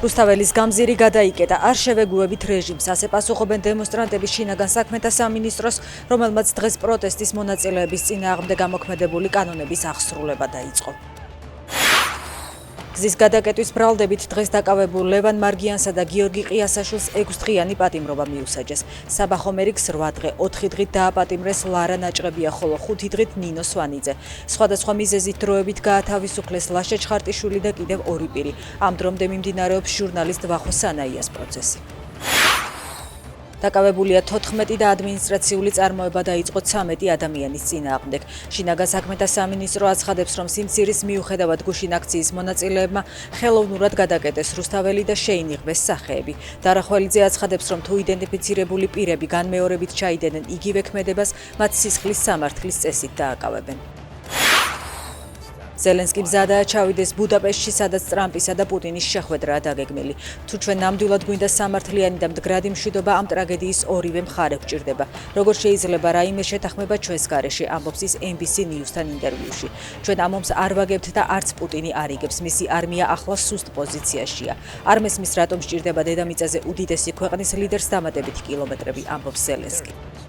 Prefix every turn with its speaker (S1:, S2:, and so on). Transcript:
S1: რუსთაველის გამზირი გადაიკეტა, არ შევეგუებით რეჟიმს, ასე პასუხობენ დემონსტრანტები შინაგან საქმეთა სამინისტროს, რომელმაც დღეს პროტესტის მონაწილეების წინააღმდეგ გამოქმედებული კანონების აღსრულება დაიწყო. გზის გადაკეტვის ბრალდებით დღეს დაკავებულ ლევან მარგიანსა და გიორგი ყიასაშვილს 6 დღიანი პატიმრობა მიუსაჯეს. საბა ხომერიქს 8 დღე, 4 დღით დააპატიმრეს ლარა ნაჭყებია, ხოლო 5 დღით ნინო სვანიძე. სხვადასხვა მიზეზით დროებით გაათავისუფლეს ლაშა ჩხარტიშვილი და კიდევ 2 პირი. ამ დრომდე მიმდინარეობს ჟურნალისტ ვახო სანაიას პროცესი. დაკავებულია 14 და ადმინისტრაციული წარმოება დაიწყო 13 ადამიანის წინააღმდეგ. შინაგან საქმეთა სამინისტრო აცხადებს, რომ სიმცირის მიუხედავად გუშინ აქციის მონაწილეებმა ხელოვნურად გადაკეტეს რუსთაველი და შეინიღბეს სახეები. დარახველიძე აცხადებს, რომ თუ იდენტიფიცირებული პირები განმეორებით ჩაიდენენ იგივე ქმედებას, მათ სისხლის სამართლის წესით დააკავებენ. ზელენსკი მზადაა ჩავიდეს ბუდაპეშტში, სადაც ტრამპისა და პუტინის შეხვედრაა დაგეგმილი. თუ ჩვენ ნამდვილად გვინდა სამართლიანი და მდგრადი მშვიდობა, ამ ტრაგედიის ორივე მხარე გვჭირდება. როგორ შეიძლება რაიმე შეთანხმება ჩვენს გარეშე, ამბობს ის NBC News-თან ინტერვიუში. ჩვენ ამ ომს არ ვაგებთ და არც პუტინი არ იგებს. მისი არმია ახლა სუსტ პოზიციაშია. არ მესმის რატომ სჭირდება დედამიწაზე უდიდესი ქვეყნის ლიდერს დამატებითი კილომეტრები, ამბობს ზელენსკი.